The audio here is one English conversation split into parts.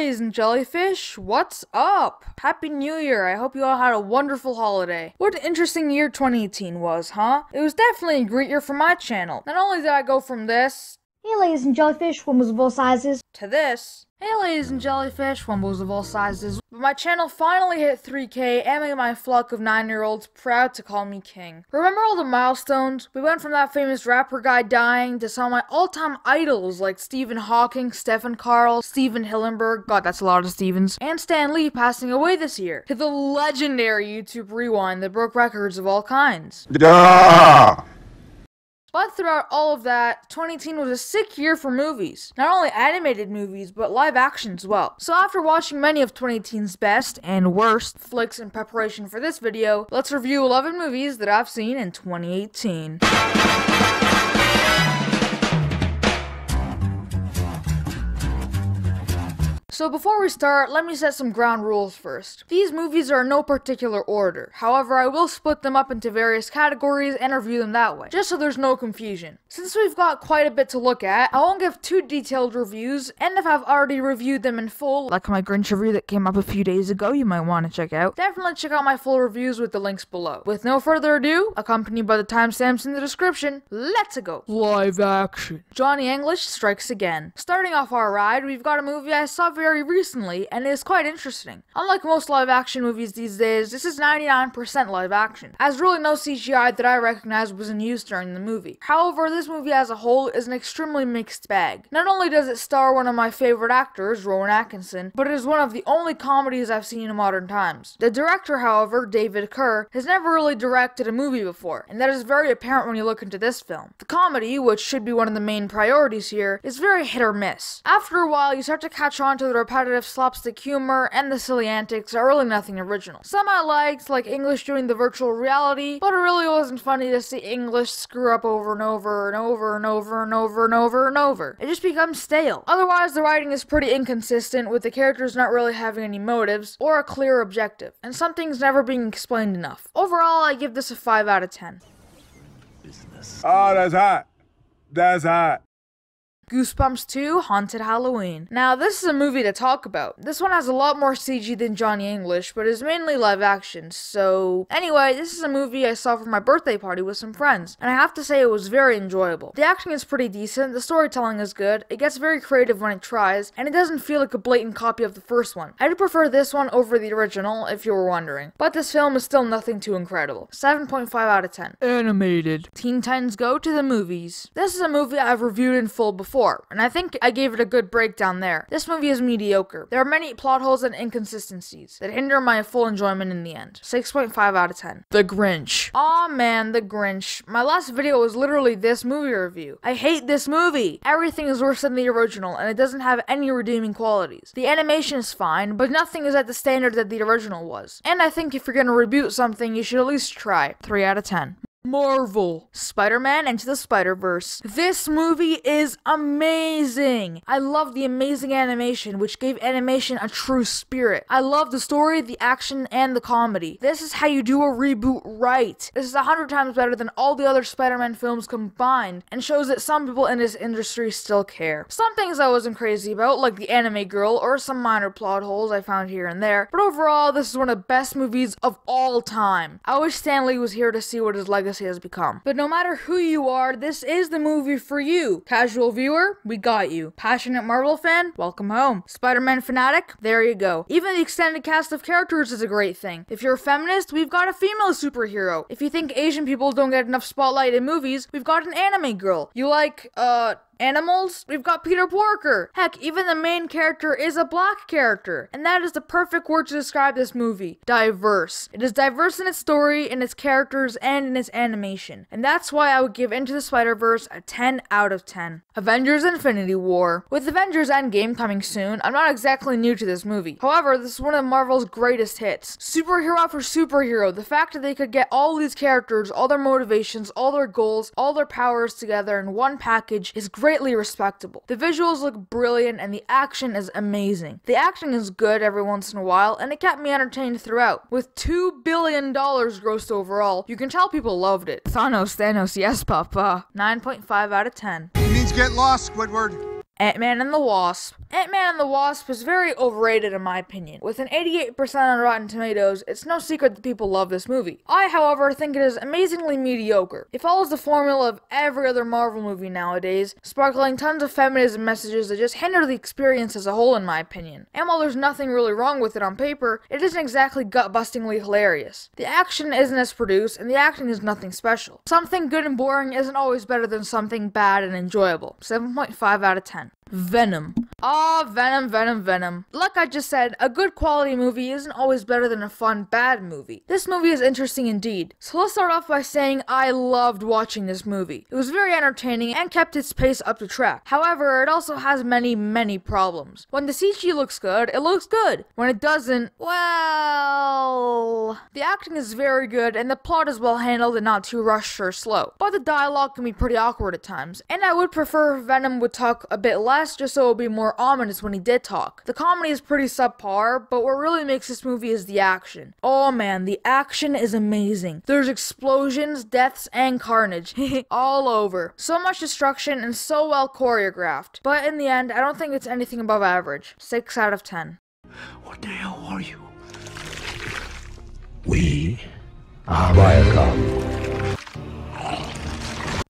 ladies and jellyfish, what's up? Happy New Year, I hope you all had a wonderful holiday. What an interesting year 2018 was, huh? It was definitely a great year for my channel. Not only did I go from this, Hey ladies and jellyfish, Wumbles of all sizes, to this, hey ladies and jellyfish, Wumbles of all sizes, but my channel finally hit 3K and made my flock of 9-year-olds proud to call me king. Remember all the milestones? We went from that famous rapper guy dying to some of my all-time idols like Stephen Hawking, Stephen Carl, Steven Hillenburg, god that's a lot of Stevens, and Stan Lee passing away this year, to the legendary YouTube Rewind that broke records of all kinds. Duh! But throughout all of that, 2018 was a sick year for movies. Not only animated movies, but live action as well. So after watching many of 2018's best and worst flicks in preparation for this video, let's review 11 movies that I've seen in 2018. So before we start, let me set some ground rules first. These movies are in no particular order. However, I will split them up into various categories and review them that way, just so there's no confusion. Since we've got quite a bit to look at, I won't give too detailed reviews, and if I've already reviewed them in full, like my Grinch review that came up a few days ago you might want to check out, definitely check out my full reviews with the links below. With no further ado, accompanied by the timestamps in the description, let's go! Live action. Johnny English strikes again. Starting off our ride, we've got a movie I saw very recently, and it is quite interesting. Unlike most live action movies these days, this is 99% live action, as really no CGI that I recognize was in use during the movie. However, this movie as a whole is an extremely mixed bag. Not only does it star one of my favorite actors, Rowan Atkinson, but it is one of the only comedies I've seen in modern times. The director, however, David Kerr, has never really directed a movie before, and that is very apparent when you look into this film. The comedy, which should be one of the main priorities here, is very hit or miss. After a while, you start to catch on to the repetitive slapstick humor and the silly antics are really nothing original. Some I liked, like English doing the virtual reality, but it really wasn't funny to see English screw up over and over and over and over and over and over and over. It just becomes stale. Otherwise, the writing is pretty inconsistent, with the characters not really having any motives or a clear objective, and some things never being explained enough. Overall, I give this a 5 out of 10. Oh, that's hot. That's hot. Goosebumps 2: Haunted Halloween. Now, this is a movie to talk about. This one has a lot more CG than Johnny English, but is mainly live action, so... Anyway, this is a movie I saw for my birthday party with some friends, and I have to say it was very enjoyable. The acting is pretty decent, the storytelling is good, it gets very creative when it tries, and it doesn't feel like a blatant copy of the first one. I do prefer this one over the original, if you were wondering. But this film is still nothing too incredible. 7.5 out of 10. Animated. Teen Titans Go to the Movies. This is a movie I've reviewed in full before, and I think I gave it a good breakdown there. This movie is mediocre. There are many plot holes and inconsistencies that hinder my full enjoyment in the end. 6.5 out of 10. The Grinch. Aw man, The Grinch. My last video was literally this movie review. I hate this movie. Everything is worse than the original, and it doesn't have any redeeming qualities. The animation is fine, but nothing is at the standard that the original was. And I think if you're gonna reboot something, you should at least try. 3 out of 10. Marvel. Spider-Man Into the Spider-Verse. This movie is amazing. I love the amazing animation, which gave animation a true spirit. I love the story, the action, and the comedy. This is how you do a reboot right. This is 100 times better than all the other Spider-Man films combined, and shows that some people in this industry still care. Some things I wasn't crazy about, like the anime girl, or some minor plot holes I found here and there, but overall, this is one of the best movies of all time. I wish Stan Lee was here to see what his legacy has become. But no matter who you are, this is the movie for you. Casual viewer, we got you. Passionate Marvel fan, welcome home. Spider-Man fanatic, there you go. Even the extended cast of characters is a great thing. If you're a feminist, we've got a female superhero. If you think Asian people don't get enough spotlight in movies, we've got an anime girl. You like, animals? We've got Peter Porker. Heck, even the main character is a black character. And that is the perfect word to describe this movie. Diverse. It is diverse in its story, in its characters, and in its animation. And that's why I would give Into the Spider-Verse a 10 out of 10. Avengers Infinity War. With Avengers Endgame coming soon, I'm not exactly new to this movie. However, this is one of Marvel's greatest hits. Superhero after superhero, the fact that they could get all these characters, all their motivations, all their goals, all their powers together in one package is greatly respectable. The visuals look brilliant and the action is amazing. The acting is good every once in a while, and it kept me entertained throughout. With $2 billion grossed overall, you can tell people loved it. Thanos, yes papa. 9.5 out of 10. It means get lost, Squidward. Ant-Man and the Wasp. Ant-Man and the Wasp is very overrated in my opinion. With an 88% on Rotten Tomatoes, it's no secret that people love this movie. I, however, think it is amazingly mediocre. It follows the formula of every other Marvel movie nowadays, sparkling tons of feminism messages that just hinder the experience as a whole in my opinion. And while there's nothing really wrong with it on paper, it isn't exactly gut-bustingly hilarious. The action isn't as produced, and the acting is nothing special. Something good and boring isn't always better than something bad and enjoyable. 7.5 out of 10. Venom. Venom. Like I just said, a good quality movie isn't always better than a fun, bad movie. This movie is interesting indeed. So let's start off by saying I loved watching this movie. It was very entertaining and kept its pace up to track. However, it also has many problems. When the CG looks good, it looks good. When it doesn't, well... The acting is very good and the plot is well handled and not too rushed or slow. But the dialogue can be pretty awkward at times. And I would prefer if Venom would talk a bit less just so it would be more ominous when he did talk. The comedy is pretty subpar, but what really makes this movie is the action. Oh man, the action is amazing. There's explosions, deaths, and carnage all over. So much destruction and so well choreographed. But in the end, I don't think it's anything above average. 6 out of 10. What the hell are you? We are Viacom.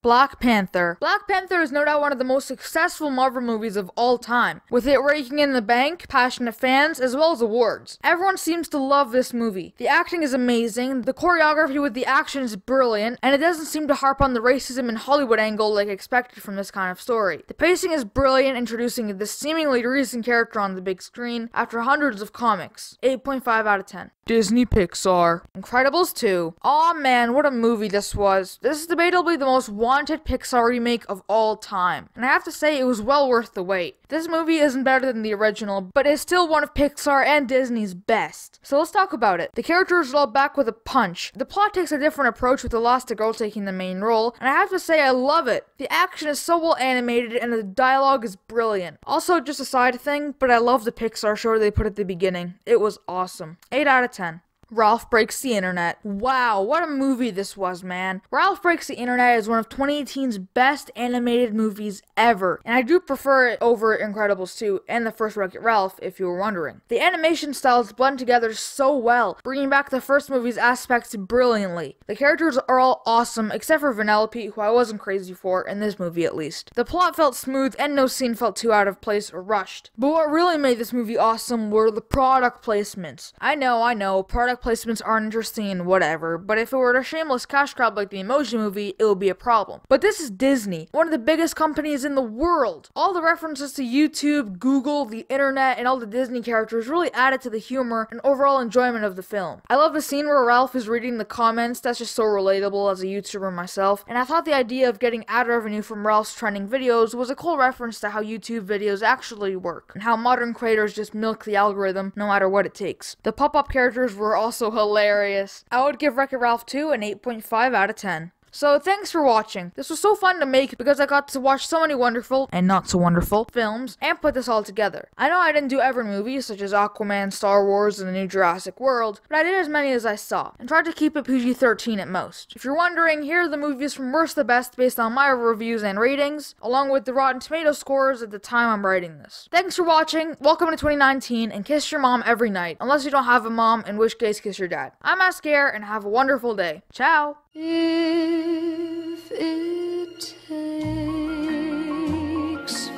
Black Panther. Black Panther is no doubt one of the most successful Marvel movies of all time, with it raking in the bank, passionate fans, as well as awards. Everyone seems to love this movie. The acting is amazing, the choreography with the action is brilliant, and it doesn't seem to harp on the racism and Hollywood angle like expected from this kind of story. The pacing is brilliant, introducing this seemingly recent character on the big screen after hundreds of comics. 8.5 out of 10. Disney Pixar. Incredibles 2. Aw man, what a movie this was. This is debatably the most wanted Pixar remake of all time. And I have to say, it was well worth the wait. This movie isn't better than the original, but is still one of Pixar and Disney's best. So let's talk about it. The characters are all back with a punch. The plot takes a different approach with Elastigirl taking the main role, and I have to say I love it. The action is so well animated and the dialogue is brilliant. Also, just a side thing, but I love the Pixar show they put at the beginning. It was awesome. 8 out of 10. Ralph Breaks the Internet. Wow, what a movie this was, man. Ralph Breaks the Internet is one of 2018's best animated movies ever, and I do prefer it over Incredibles 2 and the first Wreck-It Ralph, if you were wondering. The animation styles blend together so well, bringing back the first movie's aspects brilliantly. The characters are all awesome, except for Vanellope, who I wasn't crazy for, in this movie at least. The plot felt smooth, and no scene felt too out of place or rushed. But what really made this movie awesome were the product placements. I know, product placements aren't interesting and whatever, but if it were a shameless cash grab like the Emoji Movie, it would be a problem. But this is Disney, one of the biggest companies in the world. All the references to YouTube, Google, the internet, and all the Disney characters really added to the humor and overall enjoyment of the film. I love the scene where Ralph is reading the comments. That's just so relatable as a YouTuber myself, and I thought the idea of getting ad revenue from Ralph's trending videos was a cool reference to how YouTube videos actually work, and how modern creators just milk the algorithm no matter what it takes. The pop-up characters were also hilarious. I would give Wreck-It Ralph 2 an 8.5 out of 10. So thanks for watching. This was so fun to make because I got to watch so many wonderful and not so wonderful films and put this all together. I know I didn't do every movie such as Aquaman, Star Wars, and the new Jurassic World, but I did as many as I saw and tried to keep it PG-13 at most. If you're wondering, here are the movies from worst to best based on my reviews and ratings, along with the Rotten Tomato scores at the time I'm writing this. Thanks for watching, welcome to 2019, and kiss your mom every night, unless you don't have a mom, in which case kiss your dad. I'm Askare, and have a wonderful day. Ciao! If it takes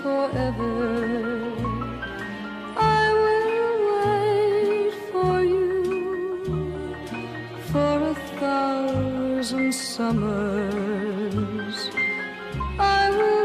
forever, I will wait for you for 1,000 summers. I will